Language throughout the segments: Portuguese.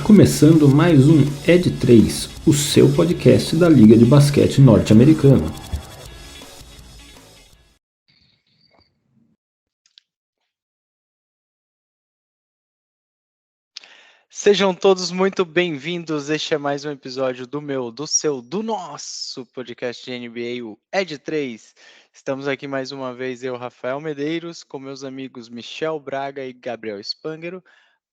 começando mais um Ed3, o seu podcast da Liga de Basquete Norte-Americana. Sejam todos muito bem-vindos. Este é mais um episódio do meu, do seu, do nosso podcast de NBA, o Ed3. Estamos aqui mais uma vez, eu, Rafael Medeiros, com meus amigos Michel Braga e Gabriel Spangero,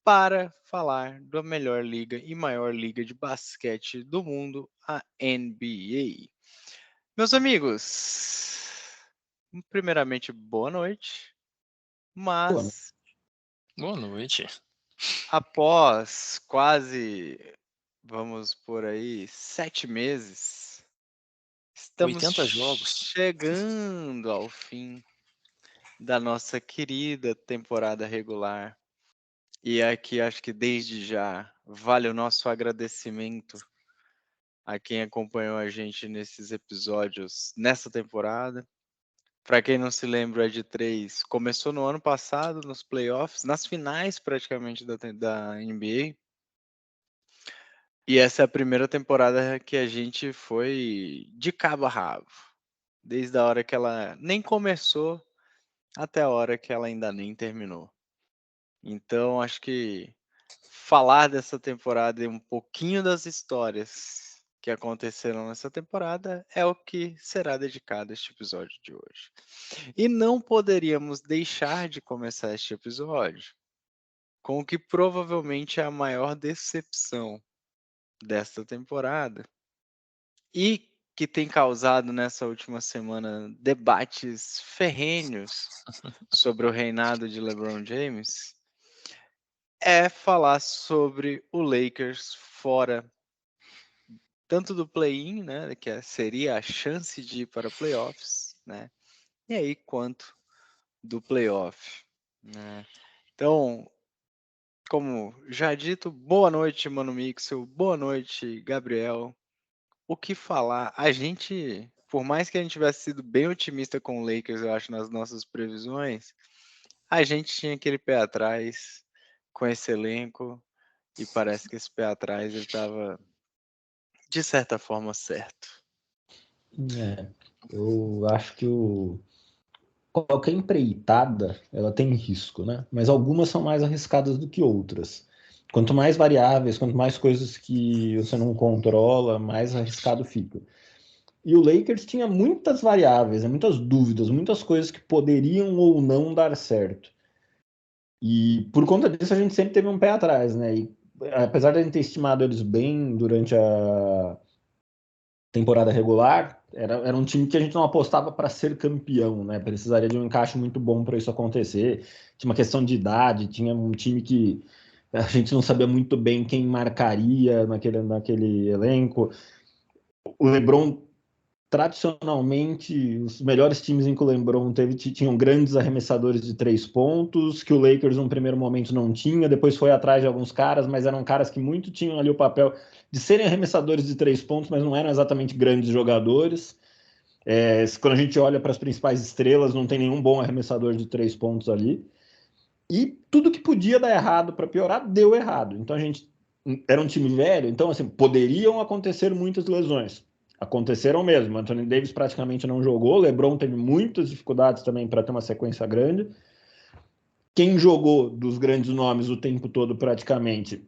para falar da melhor liga e maior liga de basquete do mundo, a NBA. Meus amigos, primeiramente, boa noite. Mas Boa noite. após quase, vamos por aí, 7 meses, estamos 80 jogos. chegando ao fim da nossa querida temporada regular. E aqui acho que desde já vale o nosso agradecimento a quem acompanhou a gente nesses episódios nessa temporada. Para quem não se lembra, o Ed 3 começou no ano passado, nos playoffs, nas finais praticamente da NBA. E essa é a primeira temporada que a gente foi de cabo a rabo. Desde a hora que ela nem começou até a hora que ela ainda nem terminou. Então, acho que falar dessa temporada e um pouquinho das histórias que aconteceram nessa temporada é o que será dedicado a este episódio de hoje. E não poderíamos deixar de começar este episódio com o que provavelmente é a maior decepção desta temporada e que tem causado nessa última semana debates ferrenhos sobre o reinado de LeBron James, é falar sobre o Lakers fora tanto do play-in, né, que seria a chance de ir para playoffs, né, e aí quanto do playoff, né. Então, como já dito, boa noite, Mano Mixel, boa noite, Gabriel. O que falar? A gente, por mais que a gente tivesse sido bem otimista com o Lakers, eu acho, nas nossas previsões, a gente tinha aquele pé atrás com esse elenco e parece que esse pé atrás ele estava, de certa forma, certo. Eu acho que qualquer empreitada, ela tem risco, né? Mas algumas são mais arriscadas do que outras. Quanto mais variáveis, quanto mais coisas que você não controla, mais arriscado fica. E o Lakers tinha muitas variáveis, muitas dúvidas, muitas coisas que poderiam ou não dar certo. E por conta disso a gente sempre teve um pé atrás, né? E apesar de a gente ter estimado eles bem durante a temporada regular, era um time que a gente não apostava para ser campeão, né? Precisaria de um encaixe muito bom para isso acontecer. Tinha uma questão de idade, tinha um time que a gente não sabia muito bem quem marcaria naquele elenco. O LeBron, tradicionalmente, os melhores times em que o LeBron teve tinham grandes arremessadores de 3 pontos, que o Lakers no primeiro momento não tinha, depois foi atrás de alguns caras, mas eram caras que muito tinham ali o papel de serem arremessadores de 3 pontos, mas não eram exatamente grandes jogadores. Quando a gente olha para as principais estrelas, não tem nenhum bom arremessador de 3 pontos ali. E tudo que podia dar errado para piorar, deu errado. Então a gente era um time velho, então assim, poderiam acontecer muitas lesões. Aconteceram mesmo. Anthony Davis praticamente não jogou, LeBron teve muitas dificuldades também para ter uma sequência grande. Quem jogou dos grandes nomes o tempo todo praticamente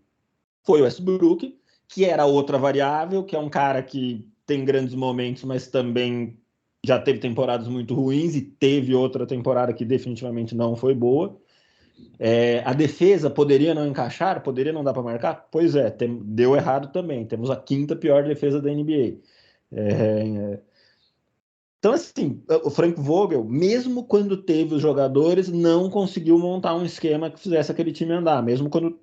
foi o Westbrook, que era outra variável, que é um cara que tem grandes momentos, mas também já teve temporadas muito ruins e teve outra temporada que definitivamente não foi boa. A defesa poderia não encaixar, poderia não dar para marcar? Pois é, deu errado também. Temos a 5ª pior defesa da NBA. Então, assim, o Frank Vogel, mesmo quando teve os jogadores, não conseguiu montar um esquema que fizesse aquele time andar, mesmo quando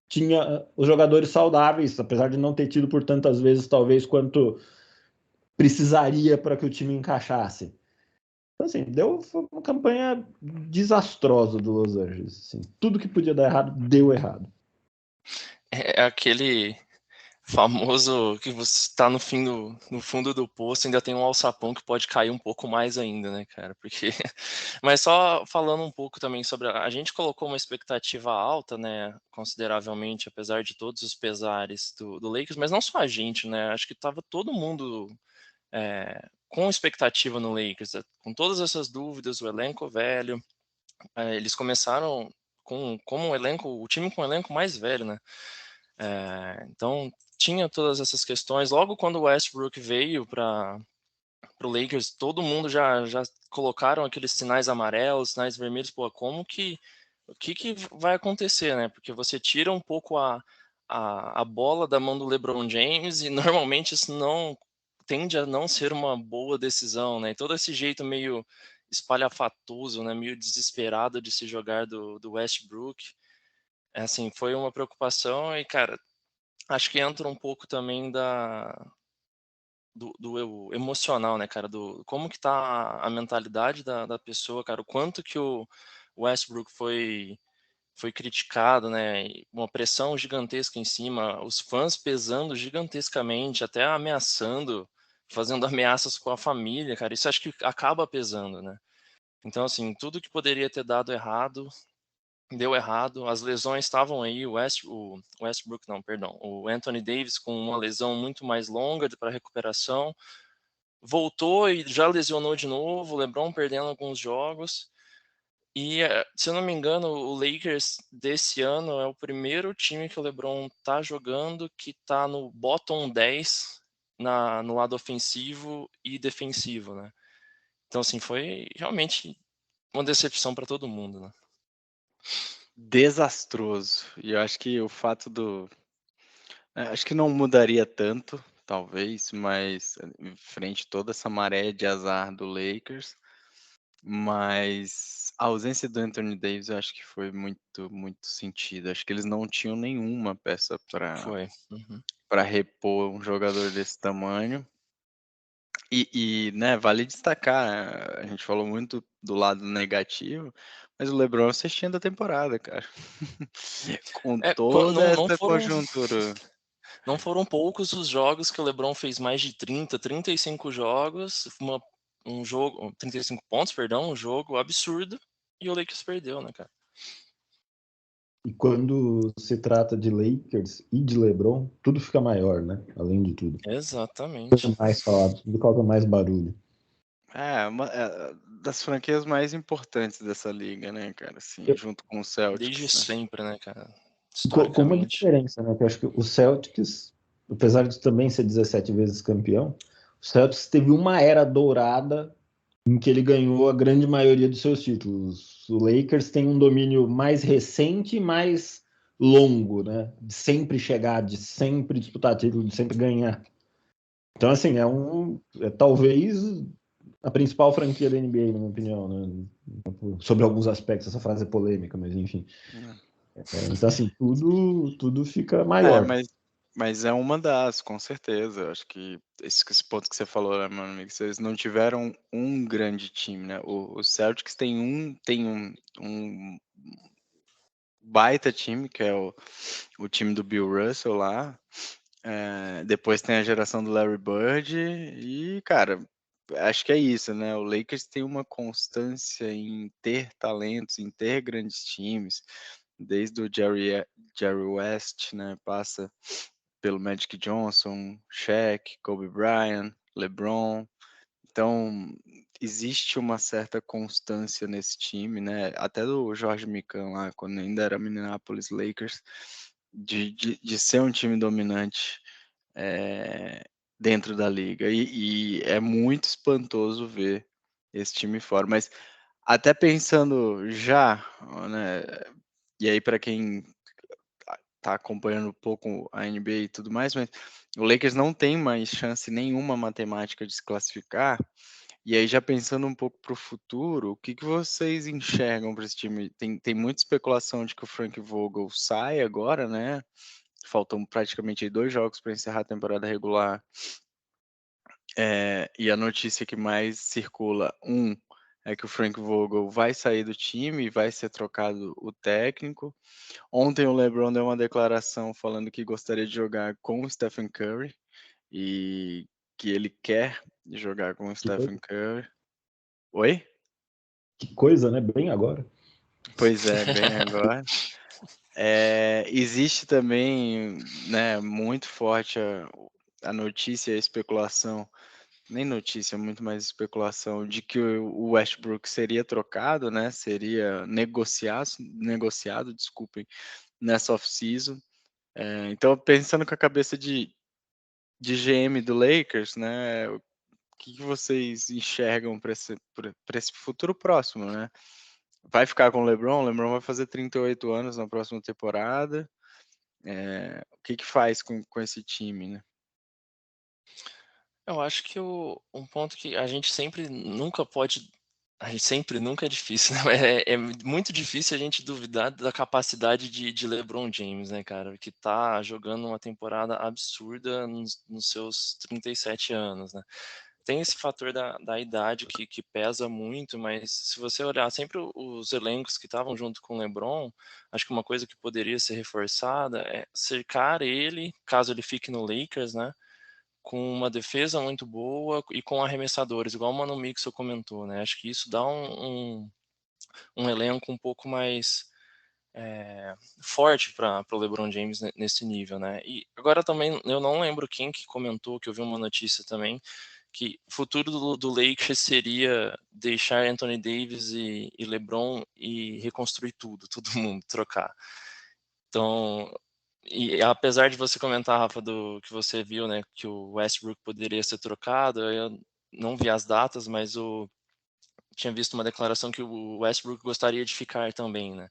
tinha os jogadores saudáveis, apesar de não ter tido por tantas vezes, talvez, quanto precisaria para que o time encaixasse. Então, assim, foi uma campanha desastrosa do Los Angeles. Assim, tudo que podia dar errado, deu errado. É Famoso que você está no fundo do poço, ainda tem um alçapão que pode cair um pouco mais ainda, né, cara? Porque mas só falando um pouco também sobre a gente colocou uma expectativa alta, né, consideravelmente, apesar de todos os pesares do Lakers, mas não só a gente, né? Acho que estava todo mundo com expectativa no Lakers, com todas essas dúvidas, o elenco velho, eles começaram como o time com o elenco mais velho, né? Então tinha todas essas questões. Logo quando o Westbrook veio para o Lakers, todo mundo já colocaram aqueles sinais amarelos, sinais vermelhos. Pô, o que vai acontecer, né? Porque você tira um pouco a bola da mão do LeBron James e normalmente isso não tende a não ser uma boa decisão, né? E todo esse jeito meio espalhafatoso, né? Meio desesperado de se jogar do Westbrook. Assim, foi uma preocupação e, cara, acho que entra um pouco também do emocional, né, cara, do como que tá a mentalidade da pessoa, cara, o quanto que o Westbrook foi criticado, né, e uma pressão gigantesca em cima, os fãs pesando gigantescamente, até ameaçando, fazendo ameaças com a família, cara, isso acho que acaba pesando, né. Então, assim, tudo que poderia ter dado errado deu errado, as lesões estavam aí, o Westbrook não, perdão, o Anthony Davis com uma lesão muito mais longa para recuperação, voltou e já lesionou de novo, o LeBron perdendo alguns jogos, e se eu não me engano, o Lakers desse ano é o primeiro time que o LeBron tá jogando que tá no bottom 10 no lado ofensivo e defensivo, né? Então, assim, foi realmente uma decepção para todo mundo, né? Desastroso. E eu acho que o fato acho que não mudaria tanto, talvez, mas em frente a toda essa maré de azar do Lakers, mas a ausência do Anthony Davis eu acho que foi muito, muito sentido. Acho que eles não tinham nenhuma peça para Foi. Uhum. repor um jogador desse tamanho. Né, vale destacar, a gente falou muito do lado negativo, mas o LeBron é o cestinha da temporada, cara. Com toda Não, essa conjuntura. não foram poucos os jogos que o LeBron fez mais de 35 jogos, um jogo, 35 pontos, perdão, um jogo absurdo, e o Lakers perdeu, né, cara? E quando se trata de Lakers e de LeBron, tudo fica maior, né? Além de tudo. Exatamente. Mais falado, tudo causa mais barulho. Das franquias mais importantes dessa liga, né, cara, assim, Eu, junto com o Desde Celtics, né. sempre, né, cara? com uma Historicamente. diferença, né? Que eu acho que o Celtics, apesar de também ser 17 vezes campeão, o Celtics teve uma era dourada em que ele ganhou a grande maioria dos seus títulos. O Lakers tem um domínio mais recente e mais longo, né? De sempre chegar, de sempre disputar título, de sempre ganhar. Então, assim, é talvez a principal franquia da NBA, na minha opinião, né? Sobre alguns aspectos, essa frase é polêmica, mas enfim. Então, assim, tudo fica É, maior. mas é uma das, com certeza. Eu acho que esse ponto que você falou, né, meu amigo, vocês não tiveram um grande time, né. O Celtics tem um baita time, que é o time do Bill Russell lá. Depois tem a geração do Larry Bird e, cara, acho que é isso, né, o Lakers tem uma constância em ter talentos, em ter grandes times, desde o Jerry West, né, passa pelo Magic Johnson, Shaq, Kobe Bryant, LeBron. Então, existe uma certa constância nesse time, né, até do George Mikan lá, quando ainda era Minneapolis Lakers, de ser um time dominante, dentro da liga. E é muito espantoso ver esse time fora. Mas até pensando já, né, e aí para quem tá acompanhando um pouco a NBA e tudo mais, mas o Lakers não tem mais chance nenhuma matemática de se classificar. E aí, já pensando um pouco para o futuro, o que vocês enxergam para esse time? Tem muita especulação de que o Frank Vogel sai agora, né? Faltam praticamente aí 2 jogos para encerrar a temporada regular. E a notícia que mais circula, é que o Frank Vogel vai sair do time, vai ser trocado o técnico. Ontem o LeBron deu uma declaração falando que gostaria de jogar com o Stephen Curry e que ele quer jogar com o Que coisa, Stephen Curry. Oi? que coisa, né? Bem agora. Pois é, bem agora. Existe também, né, muito forte a notícia e a especulação, nem notícia, muito mais especulação, de que o Westbrook seria trocado, né, seria negociado, desculpem, nessa off-season. Então, pensando com a cabeça de GM do Lakers, né, o que vocês enxergam para esse futuro próximo, né? Vai ficar com o LeBron? O LeBron vai fazer 38 anos na próxima temporada. O que faz com esse time, né? Eu acho que um ponto que a gente sempre nunca pode. A gente sempre nunca é difícil, né? É muito difícil a gente duvidar da capacidade de LeBron James, né, cara? Que tá jogando uma temporada absurda nos seus 37 anos, né? Tem esse fator da idade que pesa muito, mas se você olhar sempre os elencos que estavam junto com o LeBron, acho que uma coisa que poderia ser reforçada é cercar ele, caso ele fique no Lakers, né? Com uma defesa muito boa e com arremessadores, igual o Mano Mixel comentou, né? Acho que isso dá um elenco um pouco mais forte para o LeBron James nesse nível, né? E agora também eu não lembro quem que comentou, que eu vi uma notícia também, que o futuro do Lakers seria deixar Anthony Davis e LeBron e reconstruir tudo, todo mundo, trocar. Então, e apesar de você comentar, Rafa, do que você viu, né, que o Westbrook poderia ser trocado, eu não vi as datas, mas tinha visto uma declaração que o Westbrook gostaria de ficar também, né?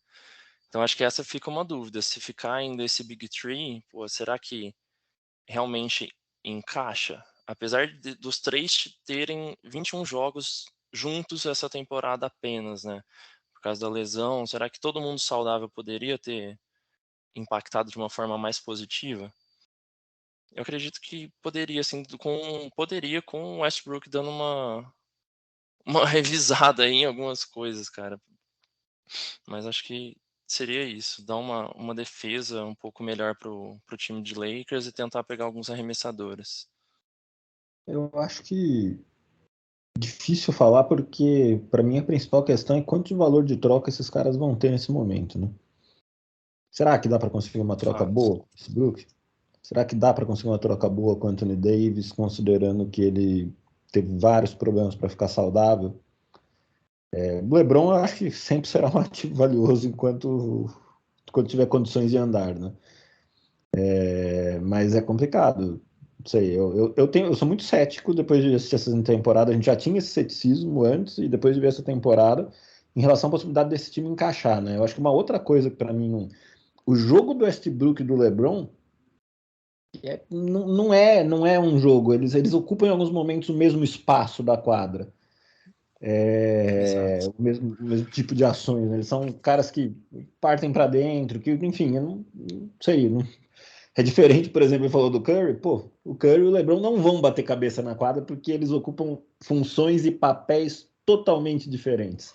Então acho que essa fica uma dúvida, se ficar ainda esse Big Three, pô, será que realmente encaixa? Apesar dos três terem 21 jogos juntos essa temporada apenas, né? Por causa da lesão, será que todo mundo saudável poderia ter impactado de uma forma mais positiva? Eu acredito que poderia, assim, com o Westbrook dando uma revisada aí em algumas coisas, cara. Mas acho que seria isso, dar uma defesa um pouco melhor pro time de Lakers e tentar pegar alguns arremessadores. Eu acho que difícil falar porque, para mim, a principal questão é quanto de valor de troca esses caras vão ter nesse momento, né? Será que dá para conseguir uma troca Fato. boa com esse Brook? Será que dá para conseguir uma troca boa com o Anthony Davis, considerando que ele teve vários problemas para ficar saudável? O LeBron, eu acho que sempre será um ativo valioso quando tiver condições de andar, né? Mas é complicado. Não sei, eu sou muito cético depois de assistir essa temporada. A gente já tinha esse ceticismo antes e depois de ver essa temporada em relação à possibilidade desse time encaixar, né? Eu acho que uma outra coisa que para mim o jogo do Westbrook e do LeBron não é um jogo. Eles ocupam em alguns momentos o mesmo espaço da quadra. Exato. O mesmo tipo de ações, né? Eles são caras que partem para dentro, que, enfim, eu não sei. É diferente, por exemplo, ele falou do Curry. Pô, o Curry e o LeBron não vão bater cabeça na quadra porque eles ocupam funções e papéis totalmente diferentes.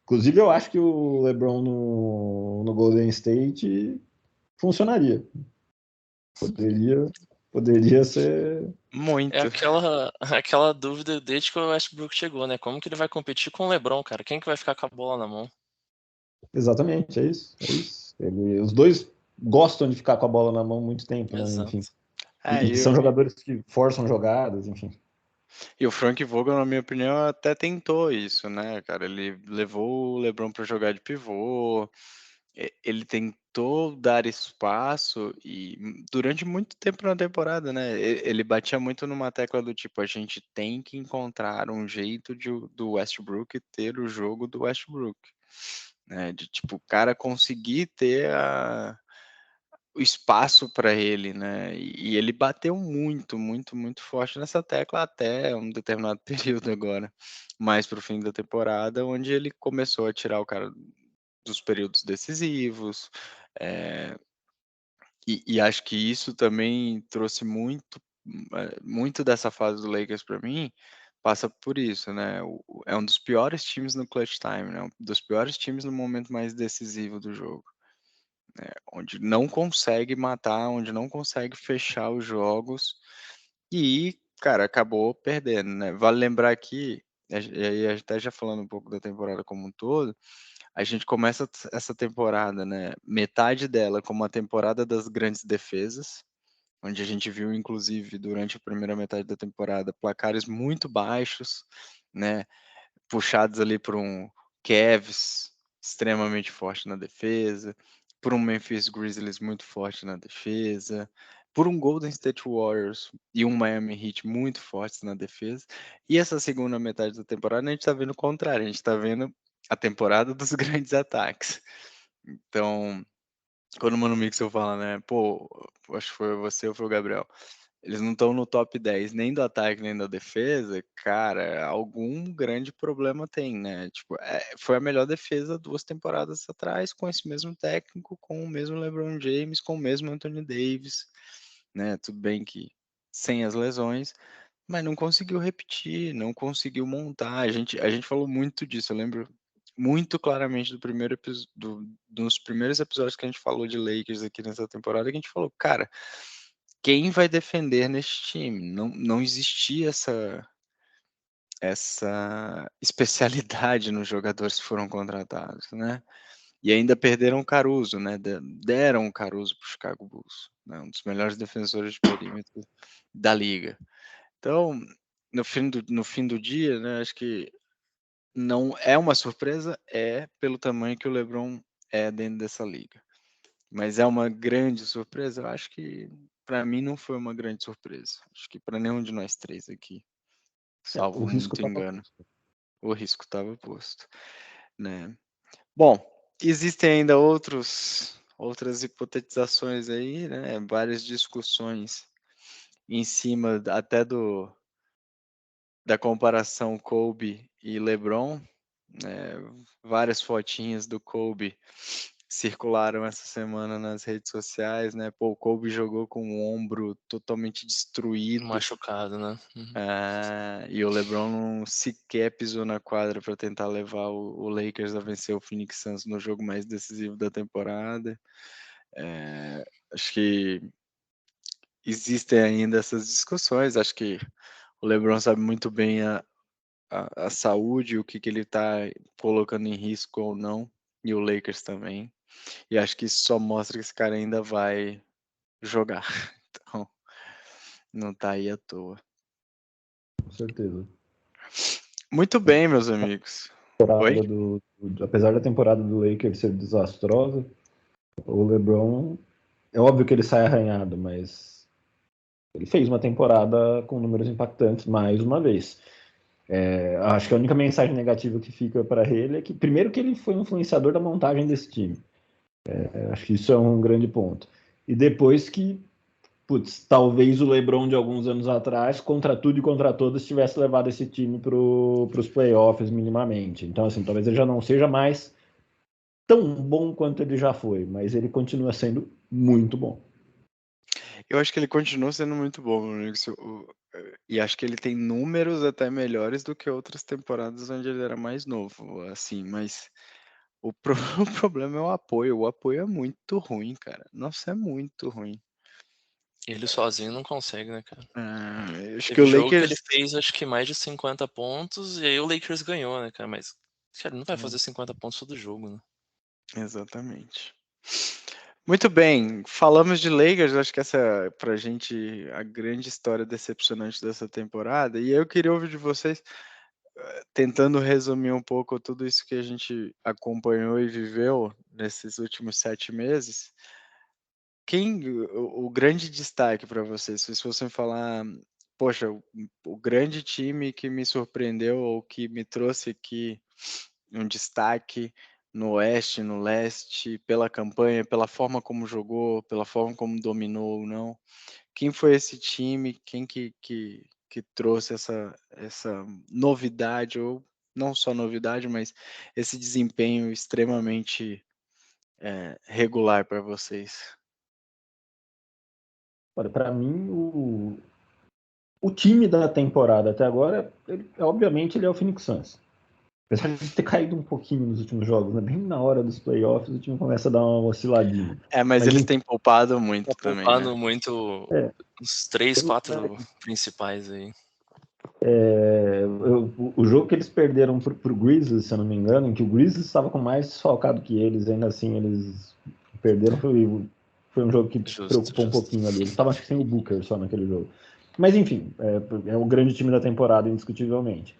Inclusive, eu acho que o LeBron no Golden State funcionaria. Poderia ser. É Muito. aquela dúvida desde que o Westbrook chegou, né? Como que ele vai competir com o LeBron, cara? Quem que vai ficar com a bola na mão? Exatamente, é isso. É isso. Os dois gostam de ficar com a bola na mão muito tempo, né? Enfim. Exato. E E são jogadores que forçam jogadas, enfim. o Frank Vogel, na minha opinião, até tentou isso, né, cara? Ele levou o LeBron para jogar de pivô, ele tentou dar espaço e durante muito tempo na temporada, né? Ele batia muito numa tecla do tipo, a gente tem que encontrar um jeito do Westbrook ter o jogo do Westbrook, né? De tipo, o cara conseguir ter o espaço para ele, né? E ele bateu muito, muito, muito forte nessa tecla até um determinado período agora, mais para o fim da temporada, onde ele começou a tirar o cara dos períodos decisivos, e acho que isso também trouxe muito dessa fase do Lakers para mim, passa por isso, né? É um dos piores times no clutch time, né? Um dos piores times no momento mais decisivo do jogo, né? Onde não consegue matar, onde não consegue fechar os jogos e, cara, acabou perdendo, né? Vale lembrar aqui, e aí até já falando um pouco da temporada como um todo, a gente começa essa temporada, né? Metade dela como a temporada das grandes defesas, onde a gente viu, inclusive, durante a primeira metade da temporada, placares muito baixos, né? Puxados ali por um Cavs extremamente forte na defesa, por um Memphis Grizzlies muito forte na defesa, por um Golden State Warriors e um Miami Heat muito fortes na defesa. E essa segunda metade da temporada a gente está vendo o contrário, a gente está vendo a temporada dos grandes ataques. Então, quando o Mano Mixel fala, né, pô, acho que foi você ou foi o Gabriel, eles não estão no top 10 nem do ataque nem da defesa, cara, algum grande problema tem, né? Tipo, foi a melhor defesa 2 temporadas atrás, com esse mesmo técnico, com o mesmo LeBron James, com o mesmo Anthony Davis, né? Tudo bem que sem as lesões, mas não conseguiu repetir, não conseguiu montar. A gente falou muito disso, eu lembro muito claramente dos primeiros episódios que a gente falou de Lakers aqui nessa temporada, que a gente falou, cara, quem vai defender nesse time? Não existia essa especialidade nos jogadores que foram contratados, né? E ainda perderam o Caruso, né? Deram o Caruso para o Chicago Bulls, né? Um dos melhores defensores de perímetro da liga. Então, no fim do dia, né? Acho que não é uma surpresa, pelo tamanho que o LeBron é dentro dessa liga. Mas é uma grande surpresa? Eu acho que para mim não foi uma grande surpresa. Acho que para nenhum de nós três aqui, O salvo risco muito tá engano, o risco estava posto, né? Bom, existem ainda outras hipotetizações aí, né? Várias discussões em cima até da comparação Kobe e LeBron, né? Várias fotinhas do Kobe circularam essa semana nas redes sociais, né? Pô, o Kobe jogou com o ombro totalmente destruído. Machucado, né? E o LeBron não sequer pisou na quadra para tentar levar o Lakers a vencer o Phoenix Suns no jogo mais decisivo da temporada. Acho que existem ainda essas discussões. Acho que o LeBron sabe muito bem a saúde, o que ele está colocando em risco ou não, e o Lakers também. E acho que isso só mostra que esse cara ainda vai jogar. Então, não tá aí à toa. com certeza. Muito bem, meus amigos. Oi? Apesar da temporada do Lakers ser desastrosa, o LeBron, é óbvio que ele sai arranhado, mas ele fez uma temporada com números impactantes mais uma vez. Acho que a única mensagem negativa que fica para ele é que, primeiro, que ele foi influenciador da montagem desse time. Acho que isso é um grande ponto. E depois que, putz, talvez o LeBron de alguns anos atrás, contra tudo e contra todos, tivesse levado esse time para os playoffs minimamente. Então, assim, talvez ele já não seja mais tão bom quanto ele já foi, mas ele continua sendo muito bom. Eu acho que ele continua sendo muito bom, meu amigo. E acho que ele tem números até melhores do que outras temporadas onde ele era mais novo, assim, mas o problema é o apoio. O apoio é muito ruim, cara. Nossa, é muito ruim. Ele sozinho não consegue, né, cara? Acho que Teve o jogo que ele Lakers. fez, acho que mais de 50 pontos, e aí o Lakers ganhou, né, cara? Mas, cara, não vai fazer 50 pontos todo jogo, né? Exatamente. Muito bem, falamos de Lakers, acho que essa é pra gente a grande história decepcionante dessa temporada, e eu queria ouvir de vocês, tentando resumir um pouco tudo isso que a gente acompanhou e viveu nesses últimos 7 meses, o grande destaque para vocês, se fossem falar, poxa, o grande time que me surpreendeu ou que me trouxe aqui um destaque no Oeste, no Leste, pela campanha, pela forma como jogou, pela forma como dominou ou não. Quem foi esse time? Quem que trouxe essa novidade, ou não só novidade, mas esse desempenho extremamente regular para vocês? Olha, para mim, O time da temporada até agora, obviamente, ele é o Phoenix Suns. Apesar de ter caído um pouquinho nos últimos jogos, né? Bem na hora dos playoffs, o time começa a dar uma osciladinha. Mas eles têm poupado muito Tá também, poupando né? muito os 3, 4 principais aí. O jogo que eles perderam pro Grizzlies, se eu não me engano, em que o Grizzlies estava com mais desfalcado que eles, ainda assim eles perderam, foi um jogo que preocupou um pouquinho ali. Eles estavam, acho que, sem o Booker só naquele jogo. Mas, enfim, é o grande time da temporada, indiscutivelmente.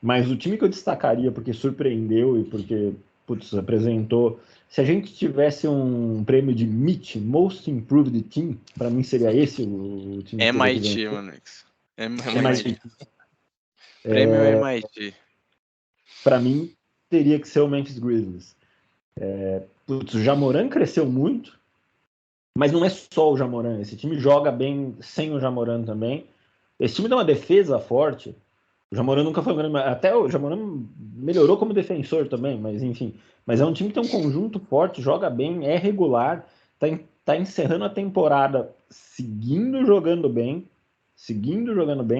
Mas o time que eu destacaria, porque surpreendeu e porque, putz, apresentou... Se a gente tivesse um prêmio de MIT, Most Improved Team, para mim seria esse o time que teria que MIT, vencer. mano. MIT. Prêmio MIT. Para mim, teria que ser o Memphis Grizzlies. Putz, o Jamoran cresceu muito, mas não é só o Jamoran. Esse time joga bem sem o Jamoran também. Esse time tem uma defesa forte. O Jamoran nunca foi um grande. Até o Jamoran melhorou como defensor também, mas enfim. Mas é um time que tem um conjunto forte, joga bem, é regular, tá encerrando a temporada seguindo jogando bem,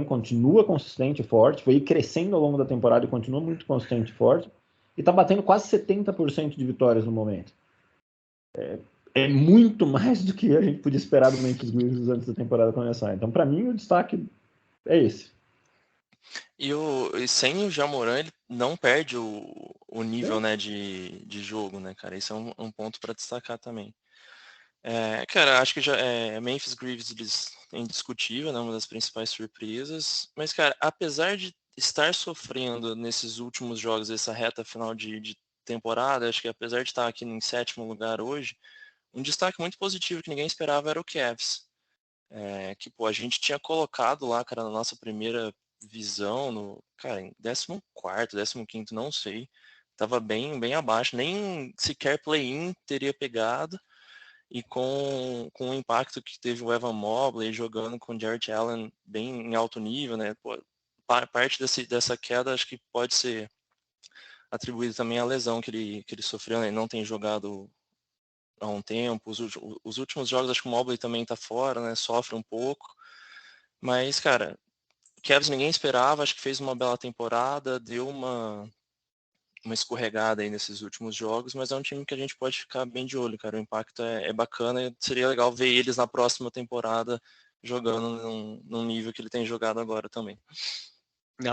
continua consistente e forte, foi crescendo ao longo da temporada e continua muito consistente e forte, e tá batendo quase 70% de vitórias no momento. É muito mais do que a gente podia esperar do Memphis Grizzlies antes da temporada começar. Então, para mim, o destaque é esse. E sem o Jamoran, ele não perde o nível, né, de jogo, né, cara? Isso é um ponto para destacar também. Cara, acho que já Memphis Grizzlies é indiscutível, né, uma das principais surpresas. Mas, cara, apesar de estar sofrendo nesses últimos jogos, essa reta final de temporada, acho que apesar de estar aqui em 7º lugar hoje, um destaque muito positivo que ninguém esperava era o Cavs. Que, pô, a gente tinha colocado lá, cara, na nossa primeira visão, cara, em 14º, 15º, não sei. Tava bem, bem abaixo, nem sequer play-in teria pegado. E com o impacto que teve o Evan Mobley jogando com o Jarrett Allen bem em alto nível, né? Pô, parte dessa queda acho que pode ser atribuída também à lesão que ele sofreu, né? Ele não tem jogado há um tempo. Os últimos jogos, acho que o Mobley também tá fora, né? Sofre um pouco. Mas, cara, o Cavs ninguém esperava, acho que fez uma bela temporada, deu uma escorregada aí nesses últimos jogos, mas é um time que a gente pode ficar bem de olho, cara. O impacto é bacana e seria legal ver eles na próxima temporada jogando num nível que ele tem jogado agora também.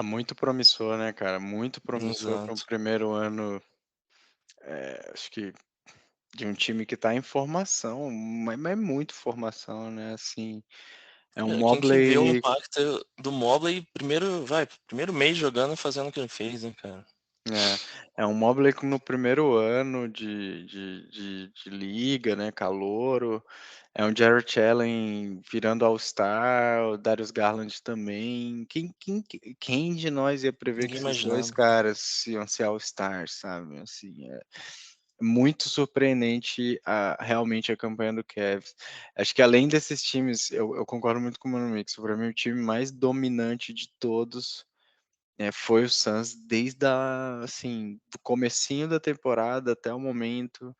Muito promissor, né, cara? Muito promissor para o Exato. primeiro ano, acho que de um time que está em formação, mas é muito formação, né? Assim, é um Quem que vê o Mobley. impacto do Mobley primeiro mês jogando e fazendo o que ele fez, né, cara? É um Mobley que no primeiro ano de liga, né, calouro, é um Jarrett Allen virando All-Star, o Darius Garland também. Quem de nós ia prever que Ninguém esses dois imaginava. caras iam ser All-Stars, sabe? Assim, é muito surpreendente realmente a campanha do Cavs. Acho que além desses times, eu concordo muito com o Mano Mix, para mim o time mais dominante de todos foi o Suns desde assim, do comecinho da temporada até o momento.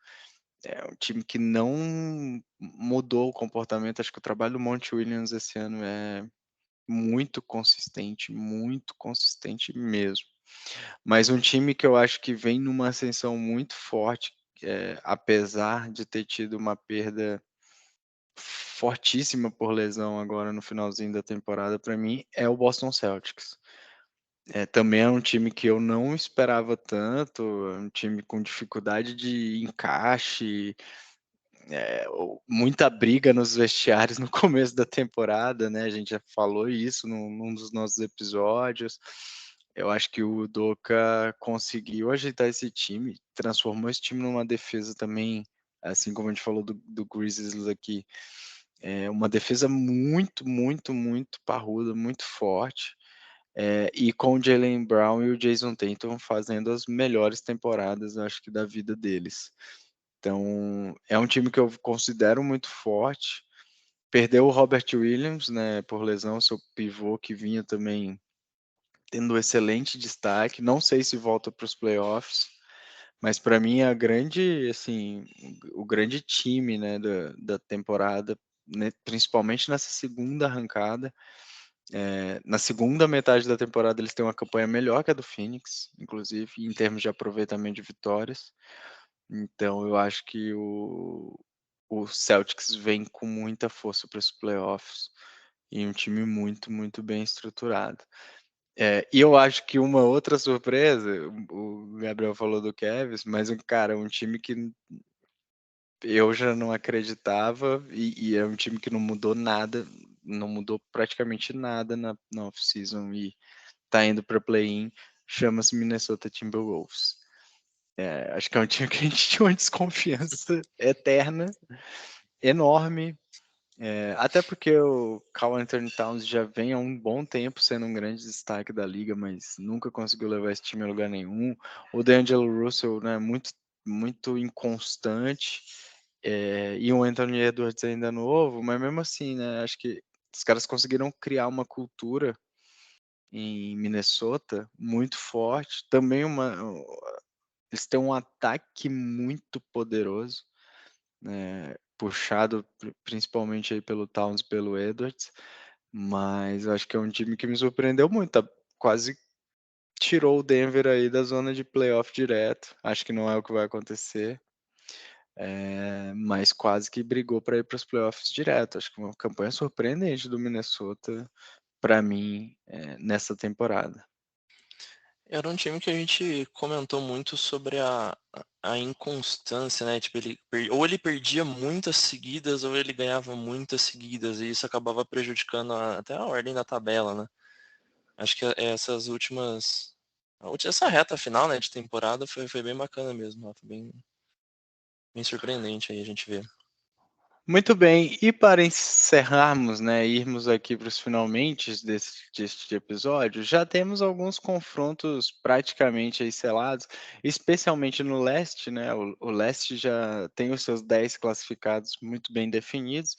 É um time que não mudou o comportamento. Acho que o trabalho do Monty Williams esse ano é muito consistente mesmo. Mas um time que eu acho que vem numa ascensão muito forte, apesar de ter tido uma perda fortíssima por lesão agora no finalzinho da temporada, para mim, é o Boston Celtics. Também é um time que eu não esperava tanto, é um time com dificuldade de encaixe, muita briga nos vestiários no começo da temporada, né? A gente já falou isso num dos nossos episódios. Eu acho que o Udoka conseguiu ajeitar esse time, transformou esse time numa defesa também, assim como a gente falou do Grizzlies aqui, uma defesa muito parruda, muito forte. E com o Jaylen Brown e o Jason Tatum fazendo as melhores temporadas, acho que, da vida deles. Então, é um time que eu considero muito forte. Perdeu o Robert Williams, né, por lesão, seu pivô que vinha também tendo excelente destaque. Não sei se volta para os playoffs, mas para mim é assim, o grande time, né, da temporada, né, principalmente nessa segunda arrancada, Na segunda metade da temporada eles têm uma campanha melhor que a do Phoenix, inclusive, em termos de aproveitamento de vitórias. Então eu acho que o Celtics vem com muita força para os playoffs e um time muito, muito bem estruturado. E eu acho que uma outra surpresa, o Gabriel falou do Cavs, mas um time que eu já não acreditava e é um time que não mudou nada, não mudou praticamente nada na off-season e tá indo para play-in, chama-se Minnesota Timberwolves. Acho que é um time que a gente tinha uma desconfiança eterna, enorme, até porque o Karl Anthony Towns já vem há um bom tempo sendo um grande destaque da liga, mas nunca conseguiu levar esse time a lugar nenhum. O D'Angelo Russell, né, muito, muito inconstante, e o Anthony Edwards ainda novo, mas mesmo assim, né, acho que os caras conseguiram criar uma cultura em Minnesota muito forte. Também eles têm um ataque muito poderoso, né, puxado principalmente aí pelo Towns e pelo Edwards, mas eu acho que é um time que me surpreendeu muito, quase tirou o Denver aí da zona de playoff direto, acho que não é o que vai acontecer, mas quase que brigou para ir para os playoffs direto, acho que uma campanha surpreendente do Minnesota para mim nessa temporada. Era um time que a gente comentou muito sobre a inconstância, né? Tipo, ou ele perdia muitas seguidas ou ele ganhava muitas seguidas, e isso acabava prejudicando até a ordem da tabela, né? Acho que essas últimas. Essa reta final, né, de temporada foi bem bacana mesmo, foi bem surpreendente aí a gente ver. Muito bem, e para encerrarmos, né, irmos aqui para os finalmente deste episódio, já temos alguns confrontos praticamente aí selados, especialmente no leste, né, o leste já tem os seus 10 classificados muito bem definidos,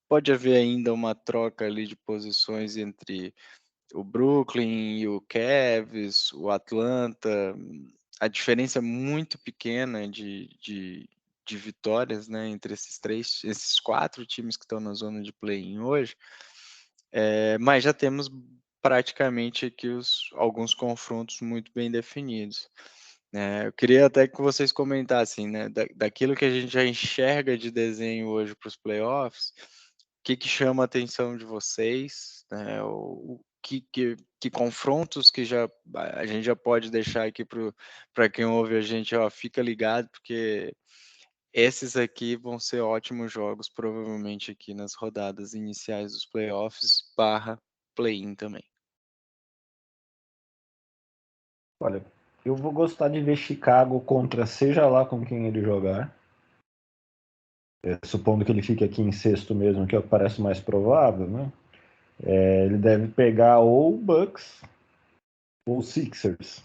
pode haver ainda uma troca ali de posições entre o Brooklyn e o Cavs, o Atlanta, a diferença é muito pequena de vitórias, né, entre esses 4 times que estão na zona de play-in hoje, mas já temos praticamente aqui alguns confrontos muito bem definidos. Eu queria até que vocês comentassem, né, daquilo que a gente já enxerga de desenho hoje para os playoffs, o que chama a atenção de vocês, né, que confrontos que a gente já pode deixar aqui para quem ouve a gente, ó, fica ligado, porque esses aqui vão ser ótimos jogos, provavelmente aqui nas rodadas iniciais dos playoffs / play-in também. Olha, eu vou gostar de ver Chicago contra seja lá com quem ele jogar. Supondo que ele fique aqui em sexto mesmo, que é o que parece mais provável, né? Ele deve pegar ou Bucks ou Sixers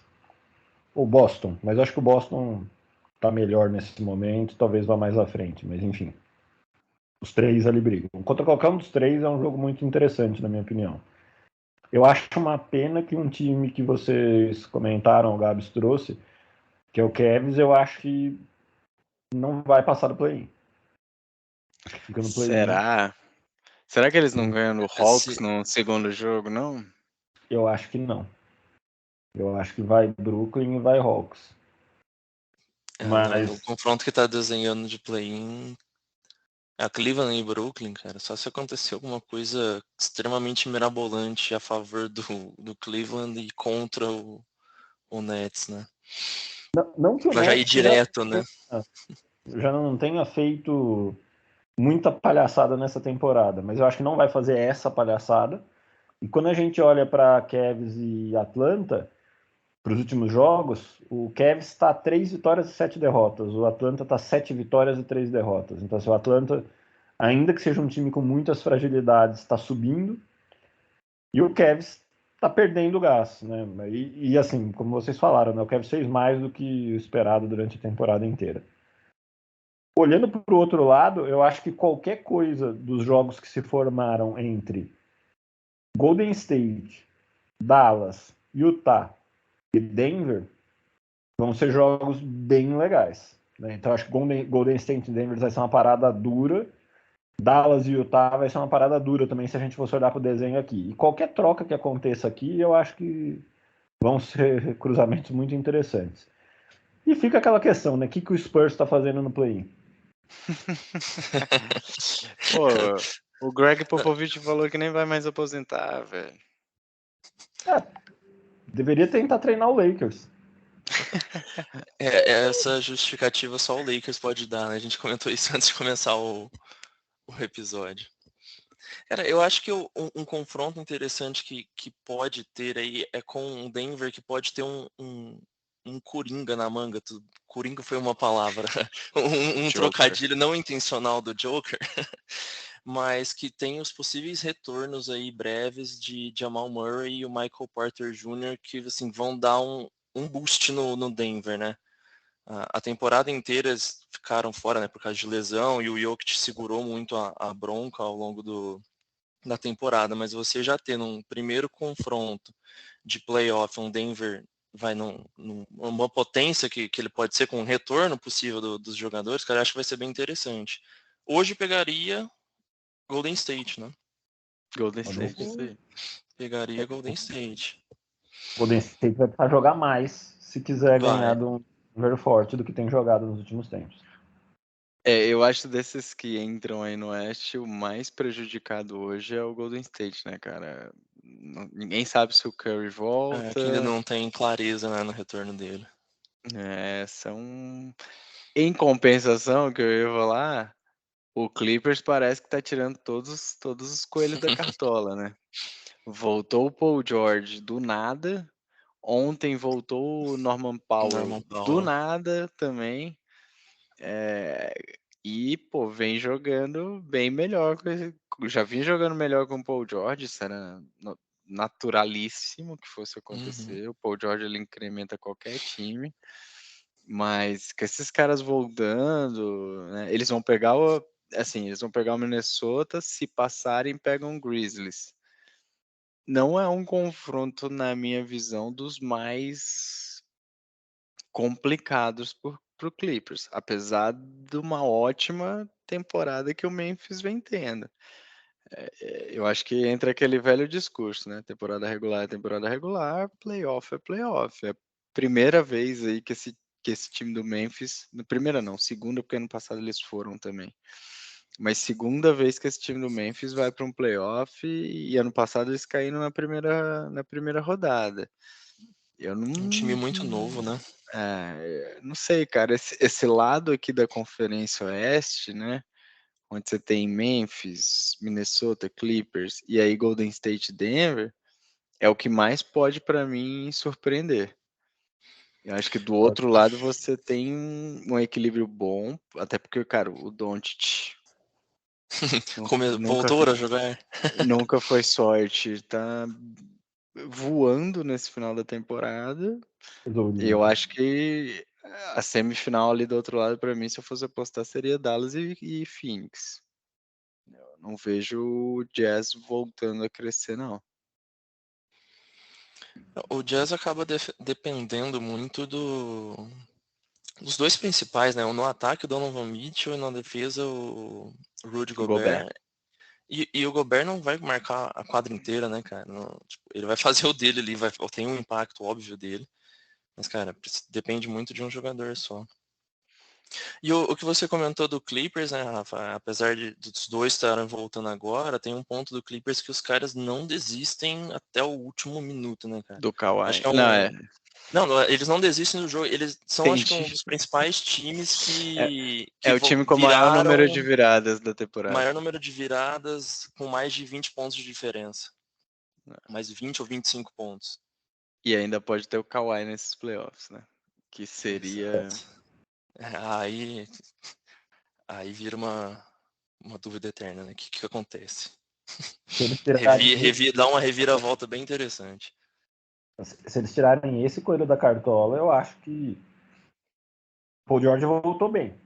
ou Boston, mas eu acho que o Boston tá melhor nesse momento, talvez vá mais à frente, mas enfim. Os 3 ali brigam. Contra qualquer um dos 3 é um jogo muito interessante, na minha opinião. Eu acho uma pena que um time que vocês comentaram, o Gabs trouxe, que é o Cavs, eu acho que não vai passar do play-in. Acho que fica no play-in. Será? Será que eles não ganham no Hawks no segundo jogo, não? Eu acho que não. Eu acho que vai Brooklyn e vai Hawks. O confronto que tá desenhando de play-in é a Cleveland e Brooklyn, cara. Só se acontecer alguma coisa extremamente mirabolante a favor do Cleveland e contra o Nets, né? Não que o Pra já ir Nets direto, né? já não tenha feito muita palhaçada nessa temporada, mas eu acho que não vai fazer essa palhaçada. E quando a gente olha para Cavs e Atlanta, para os últimos jogos, o Cavs está 3 vitórias e 7 derrotas. O Atlanta está 7 vitórias e 3 derrotas. Então, se o Atlanta, ainda que seja um time com muitas fragilidades, está subindo. E o Cavs está perdendo gás. Né? E assim, como vocês falaram, né? O Cavs fez mais do que o esperado durante a temporada inteira. Olhando para o outro lado, eu acho que qualquer coisa dos jogos que se formaram entre Golden State, Dallas, Utah e Denver vão ser jogos bem legais. Né? Então acho que Golden State e Denver vai ser uma parada dura Dallas e Utah vai ser uma parada dura também se a gente fosse olhar pro desenho aqui. E qualquer troca que aconteça aqui, eu acho que vão ser cruzamentos muito interessantes. E fica aquela questão, né? O que o Spurs está fazendo no play-in? Pô, o Greg Popovich falou que nem vai mais aposentar, velho. Deveria tentar treinar o Lakers. Essa justificativa só o Lakers pode dar, né? A gente comentou isso antes de começar o episódio. Cara, eu acho que um confronto interessante que pode ter aí é com o Denver, que pode ter um coringa na manga. Coringa foi uma palavra, um trocadilho não intencional do Joker, mas que tem os possíveis retornos aí breves de Jamal Murray e o Michael Porter Jr., que assim, vão dar um boost no Denver, né? A temporada inteira eles ficaram fora, né, por causa de lesão, e o Jokic segurou muito a bronca ao longo da temporada, mas você já ter num primeiro confronto de playoff, um Denver vai numa potência que ele pode ser com um retorno possível dos jogadores, cara, eu acho que vai ser bem interessante. Hoje pegaria Golden State, né? Golden State, isso aí. Pegaria Golden State. Golden State vai precisar jogar mais se quiser ganhar Vai. de um Denver forte do que tem jogado nos últimos tempos. Eu acho desses que entram aí no Oeste, o mais prejudicado hoje é o Golden State, né, cara? Ninguém sabe se o Curry volta. Que ainda não tem clareza, né, no retorno dele. Em compensação, que eu ia falar, o Clippers parece que tá tirando todos os coelhos da cartola, né? Voltou o Paul George do nada. Ontem voltou o Norman Powell do nada também. E, pô, vem jogando bem melhor. Já vinha jogando melhor com o Paul George, isso era naturalíssimo que fosse acontecer. O Paul George ele incrementa qualquer time. Mas com esses caras voltando, né, eles vão pegar o Minnesota, se passarem, pegam o Grizzlies. Não é um confronto, na minha visão, dos mais complicados pro Clippers, apesar de uma ótima temporada que o Memphis vem tendo. Eu acho que entra aquele velho discurso, né? Temporada regular é temporada regular, playoff é playoff. É a primeira vez aí que esse time do Memphis, primeira não, segunda, porque ano passado eles foram também. Mas segunda vez que esse time do Memphis vai para um playoff e ano passado eles caíram na primeira rodada. Um time muito novo, né? Não sei, cara. Esse lado aqui da Conferência Oeste, né? Onde você tem Memphis, Minnesota, Clippers e aí Golden State e Denver, é o que mais pode para mim surpreender. Eu acho que do outro lado você tem um equilíbrio bom, até porque, cara, o Doncic voltou a jogar. Nunca foi sorte, tá voando nesse final da temporada. Eu acho que a semifinal ali do outro lado, para mim, se eu fosse apostar, seria Dallas e Phoenix. Eu não vejo o Jazz voltando a crescer, não. O Jazz acaba dependendo muito dos dois principais, né? No ataque, o Donovan Mitchell, e na defesa, o Rudy Gobert. E o Gobert não vai marcar a quadra inteira, né, cara? Não, tipo, ele vai fazer o dele ali, tem um impacto óbvio dele. Mas, cara, depende muito de um jogador só. E o que você comentou do Clippers, né, Rafa? Apesar dos dois estarem voltando agora, tem um ponto do Clippers que os caras não desistem até o último minuto, né, cara? Do Kawhi. Acho que Não, eles não desistem do jogo. Eles são, acho que, um dos principais times que o time com o maior número de viradas da temporada. Maior número de viradas com mais de 20 pontos de diferença. Mais 20 ou 25 pontos. E ainda pode ter o Kawhi nesses playoffs, né? Que seria... Aí vira uma dúvida eterna, né? O que acontece? Dá uma reviravolta bem interessante. Se eles tirarem esse coelho da cartola, eu acho que Paul George voltou bem.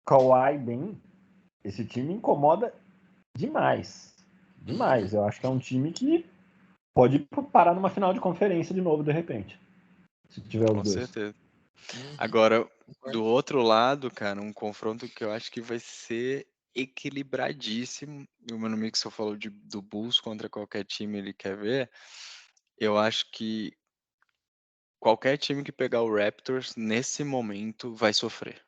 Kawhi bem. Esse time incomoda demais. Demais. Eu acho que é um time que pode parar numa final de conferência de novo, de repente. Se tiver os dois. Com certeza. Agora, do outro lado, cara, um confronto que eu acho que vai ser equilibradíssimo. E o meu amigo só falou do Bulls contra qualquer time ele quer ver. Eu acho que qualquer time que pegar o Raptors nesse momento vai sofrer.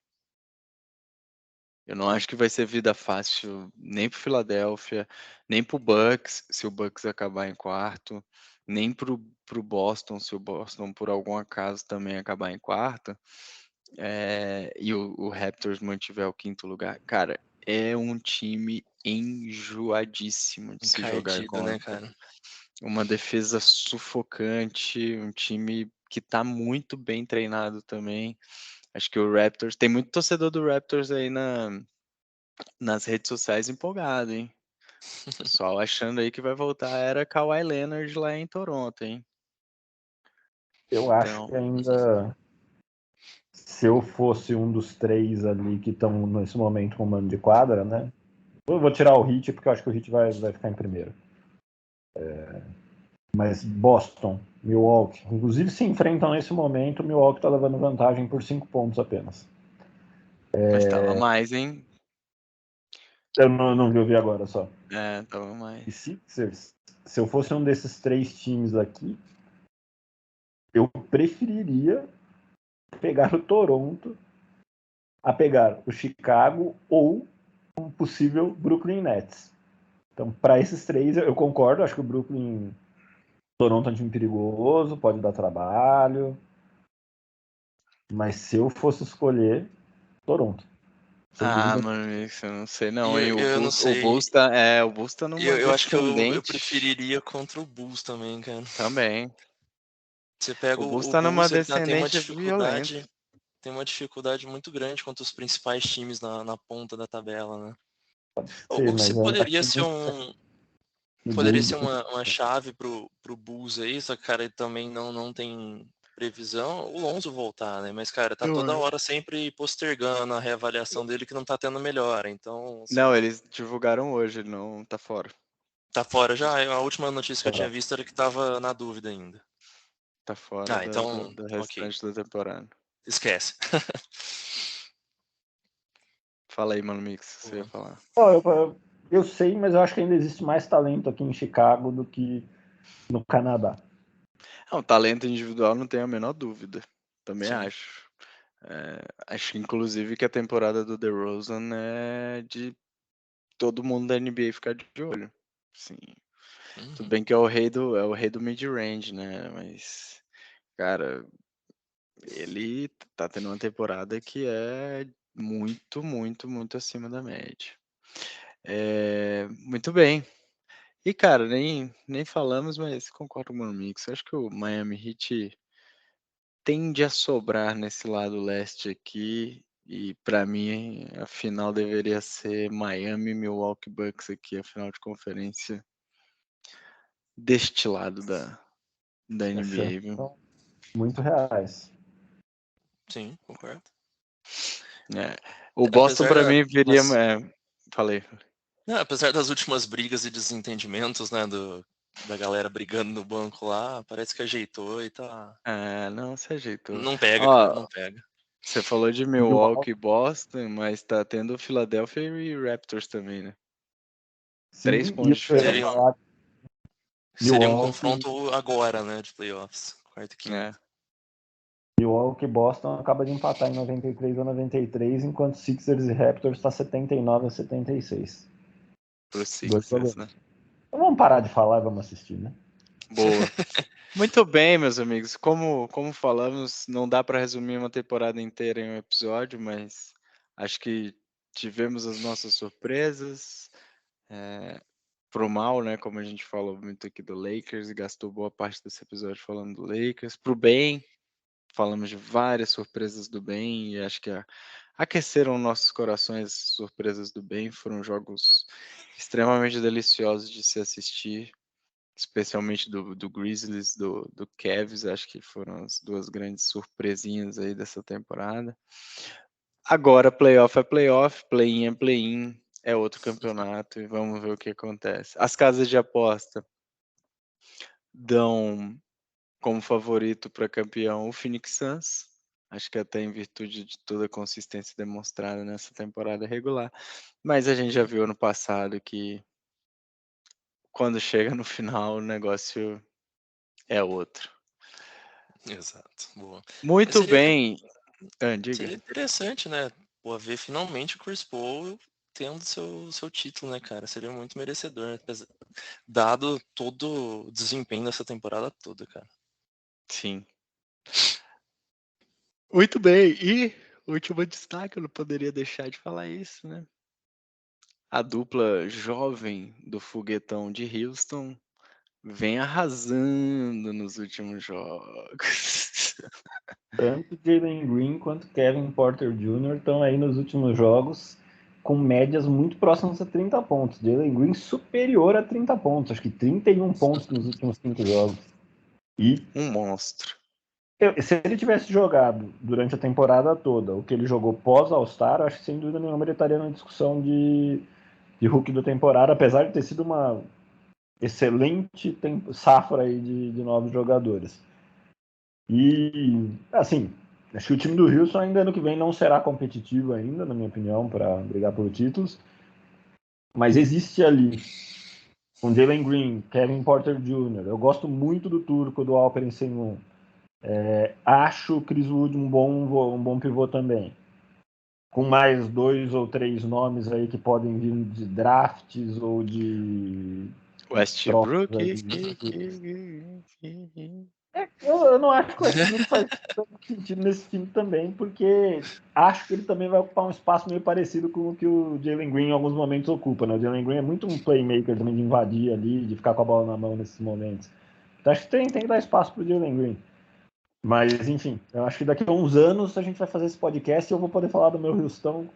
Eu não acho que vai ser vida fácil nem pro Philadelphia, nem pro Bucks, se o Bucks acabar em quarto, nem pro Boston, se o Boston por algum acaso também acabar em quarto, e o Raptors mantiver o quinto lugar. Cara, é um time enjoadíssimo de se jogar Encardido, né, contra. cara? Uma defesa sufocante, um time que tá muito bem treinado também. Acho que o Raptors, tem muito torcedor do Raptors aí nas redes sociais empolgado, hein? Pessoal achando aí que vai voltar a era Kawhi Leonard lá em Toronto, hein? Eu acho Então, que ainda, se eu fosse um dos 3 ali que estão nesse momento com o mando de quadra, né? Eu vou tirar o Heat, porque eu acho que o Heat vai ficar em primeiro. Mas Boston, Milwaukee, inclusive se enfrentam nesse momento, o Milwaukee está levando vantagem por 5 pontos apenas. mas tava mais, hein? Eu não vi agora só. Tava mais. E Sixers, se eu fosse um desses 3 times aqui, eu preferiria pegar o Toronto a pegar o Chicago ou um possível Brooklyn Nets. Então, para esses 3, eu concordo. Acho que o Toronto é um time perigoso, pode dar trabalho. Mas se eu fosse escolher, Toronto. Sem dúvida. Mano, isso eu não sei não, hein? Eu não O sei. Bulls tá numa Eu acho que eu descendente preferiria contra o Bulls também, cara. também. Você pega O Bulls o tá numa Bulls, ele descendente violenta. tem uma dificuldade muito grande contra os principais times na ponta da tabela, né? Pode O ser, que se mas poderia acho ser que poderia ser uma chave pro Bulls aí, só que, cara, ele também não tem previsão, o Lonzo voltar, né? Mas, cara, tá toda hora sempre postergando a reavaliação dele que não tá tendo melhora, então, Não, assim, eles divulgaram hoje, ele não tá fora. tá fora já. A última notícia que eu tinha visto era que tava na dúvida ainda. Tá fora Então, do ok. restante da temporada. Esquece. Fala aí, Mano Mix, você ia falar. Eu sei, mas eu acho que ainda existe mais talento aqui em Chicago do que no Canadá. O talento individual não tenho a menor dúvida. Também Sim. acho. Acho, inclusive, que a temporada do DeRozan é de todo mundo da NBA ficar de olho. Sim. Tudo bem que é o rei do mid-range, né? Mas, cara, ele tá tendo uma temporada que é muito, muito, muito acima da média. Muito bem. E, cara, nem falamos, mas concordo com o Mano Mix. Acho que o Miami Heat tende a sobrar nesse lado leste aqui. E para mim, a final deveria ser Miami e Milwaukee Bucks aqui, a final de conferência deste lado da NBA, viu? São muito reais. Sim, concordo. O Boston Apesar para mim viria. Falei. Apesar das últimas brigas e desentendimentos, né, da galera brigando no banco lá, parece que ajeitou e tá. Não se ajeitou. Não pega, cara, Ó, não pega. você falou de Milwaukee e Boston, mas tá tendo Philadelphia e Raptors também, né? Sim, 3 pontos de diferença. Seria um confronto agora, né, de playoffs. Quarta e quinta. Milwaukee e Boston acaba de empatar em 93 a 93, enquanto Sixers e Raptors está 79 a 76. Pro Sixers, né? Então vamos parar de falar e vamos assistir, né? Boa. Muito bem, meus amigos. Como falamos, não dá para resumir uma temporada inteira em um episódio, mas acho que tivemos as nossas surpresas. Pro mal, né? Como a gente falou muito aqui do Lakers e gastou boa parte desse episódio falando do Lakers. Pro bem, falamos de várias surpresas do bem e acho que aqueceram nossos corações. Surpresas do bem foram jogos extremamente deliciosos de se assistir, especialmente do Grizzlies, do Cavs. Acho que foram as duas grandes surpresinhas aí dessa temporada. Agora playoff é playoff, play-in é play-in, é outro campeonato e vamos ver o que acontece. As casas de aposta dão como favorito para campeão o Phoenix Suns. Acho que até em virtude de toda a consistência demonstrada nessa temporada regular. Mas a gente já viu ano passado que quando chega no final o negócio é outro. Exato, boa. Mas Muito bem. seria Diga. interessante, né? Pô, ver finalmente o Chris Paul tendo seu título, né, cara? Seria muito merecedor, né? Dado todo o desempenho dessa temporada toda, cara. Sim. Muito bem. E último destaque, eu não poderia deixar de falar isso, né? A dupla jovem do foguetão de Houston vem arrasando nos últimos jogos. Tanto Jalen Green quanto Kevin Porter Jr. estão aí nos últimos jogos com médias muito próximas a 30 pontos. Jalen Green superior a 30 pontos, acho que 31 pontos nos últimos 5 jogos. E Um monstro. se ele tivesse jogado durante a temporada toda o que ele jogou pós All-Star, acho que sem dúvida nenhuma ele estaria na discussão de Rookie da temporada, apesar de ter sido uma excelente safra aí de novos jogadores. E, assim, acho que o time do Houston ainda ano que vem não será competitivo ainda, na minha opinião, para brigar por títulos. Mas existe ali com Jalen Green, Kevin Porter Jr. Eu gosto muito do turco, do Alperen Sengun. Acho o Chris Wood um bom pivô também. Com mais 2 ou 3 nomes aí que podem vir de drafts ou de Westbrook. trocas aí. Eu não acho que o Westbrook faz tanto sentido nesse time também, porque acho que ele também vai ocupar um espaço meio parecido com o que o Jalen Green em alguns momentos ocupa, né? O Jalen Green é muito um playmaker também de invadir ali, de ficar com a bola na mão nesses momentos. Então acho que tem que dar espaço pro Jalen Green. Mas, enfim, eu acho que daqui a uns anos a gente vai fazer esse podcast e eu vou poder falar do meu Houston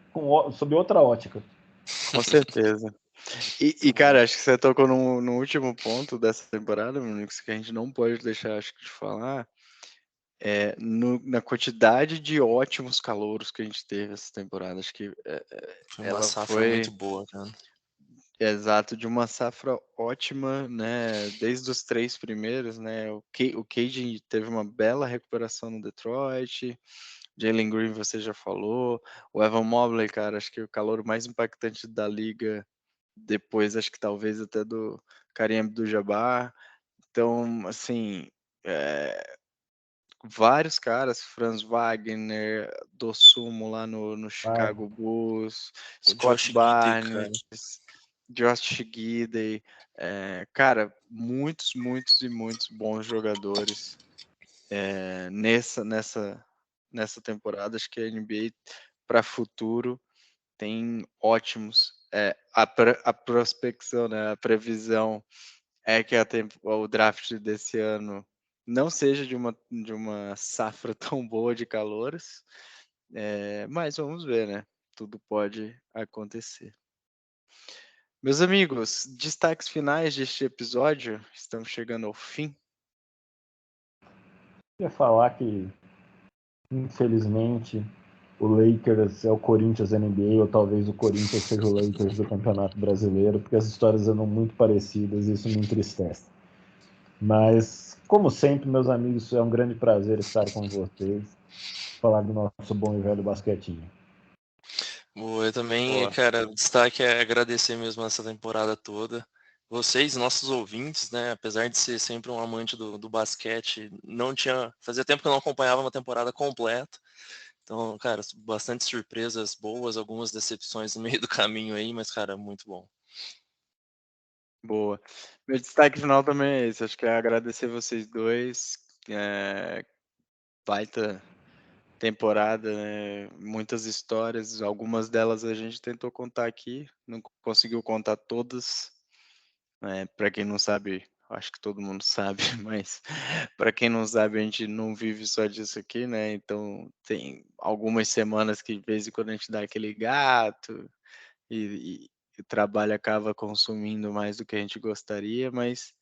sob outra ótica. Com certeza. E, cara, acho que você tocou no último ponto dessa temporada, meu amigo, que a gente não pode deixar, acho que, de falar, na quantidade de ótimos calouros que a gente teve essa temporada. Acho que Foi uma ela safra foi, muito boa, cara. exato, de uma safra ótima, né? Desde os 3 primeiros, né? O Cade teve uma bela recuperação no Detroit. Jalen Green, você já falou. O Evan Mobley, cara, acho que o calouro mais impactante da liga, depois, acho que talvez até do Kareem Abdul-Jabbar. Então, assim, vários caras, Franz Wagner, Dosunmu lá no Chicago Bulls, O Scott Josh Giddey, cara. Barnes, Josh Giddey, cara, muitos e muitos bons jogadores nessa temporada. Acho que a NBA para futuro tem ótimos. A prospecção, né, a previsão é que o draft desse ano não seja de uma safra tão boa de calouros, mas vamos ver, né? Tudo pode acontecer. Meus amigos, destaques finais deste episódio, estamos chegando ao fim. Eu ia falar que, infelizmente, o Lakers é o Corinthians NBA, ou talvez o Corinthians seja o Lakers do Campeonato Brasileiro, porque as histórias andam muito parecidas e isso me entristece. Mas, como sempre, meus amigos, é um grande prazer estar com vocês, falar do nosso bom e velho basquetinho. Boa, eu também, Boa. cara, o destaque é agradecer mesmo essa temporada toda. Vocês, nossos ouvintes, né? Apesar de ser sempre um amante do basquete, fazia tempo que eu não acompanhava uma temporada completa. Então, cara, bastante surpresas boas, algumas decepções no meio do caminho aí, mas, cara, muito bom. Boa. Meu destaque final também é esse. Acho que é agradecer vocês dois. Baita temporada, né? Muitas histórias. Algumas delas a gente tentou contar aqui, não conseguiu contar todas. Para quem não sabe, acho que todo mundo sabe, mas para quem não sabe, a gente não vive só disso aqui, né? Então tem algumas semanas que de vez em quando a gente dá aquele gato e o trabalho acaba consumindo mais do que a gente gostaria, mas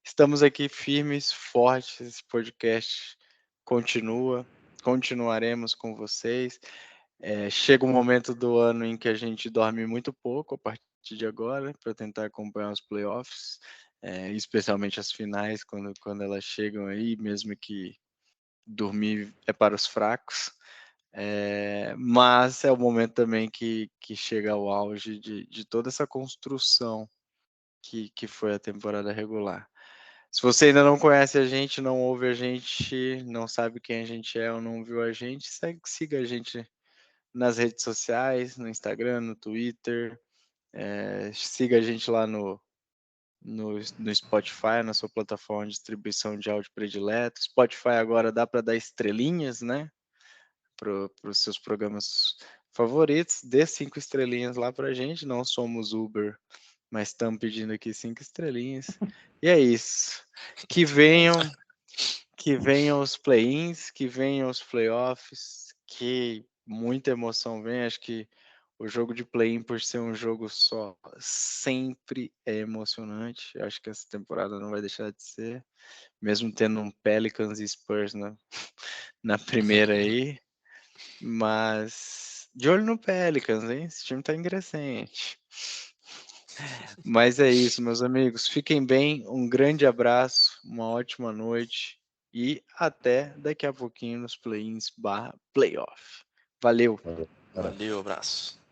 estamos aqui firmes, fortes. Esse podcast continuaremos com vocês. Chega um momento do ano em que a gente dorme muito pouco a partir de agora, para tentar acompanhar os playoffs, especialmente as finais, quando elas chegam aí, mesmo que dormir é para os fracos. Mas é o momento também que chega ao auge de toda essa construção que foi a temporada regular. Se você ainda não conhece a gente, não ouve a gente, não sabe quem a gente é ou não viu a gente, siga a gente nas redes sociais, no Instagram, no Twitter, siga a gente lá no Spotify, na sua plataforma de distribuição de áudio predileto. Spotify agora dá para dar estrelinhas, né? Para os seus programas favoritos. Dê 5 estrelinhas lá para a gente. Não somos Uber, mas estamos pedindo aqui 5 estrelinhas. E é isso. Que venham os play-ins, que venham os playoffs, que muita emoção vem. Acho que o jogo de play-in, por ser um jogo só, sempre é emocionante. Acho que essa temporada não vai deixar de ser, mesmo tendo um Pelicans e Spurs na primeira aí. Mas de olho no Pelicans, hein? Esse time tá ingressante. Mas é isso, meus amigos. Fiquem bem. Um grande abraço, uma ótima noite e até daqui a pouquinho nos play-ins /playoff. Valeu! Valeu, abraço.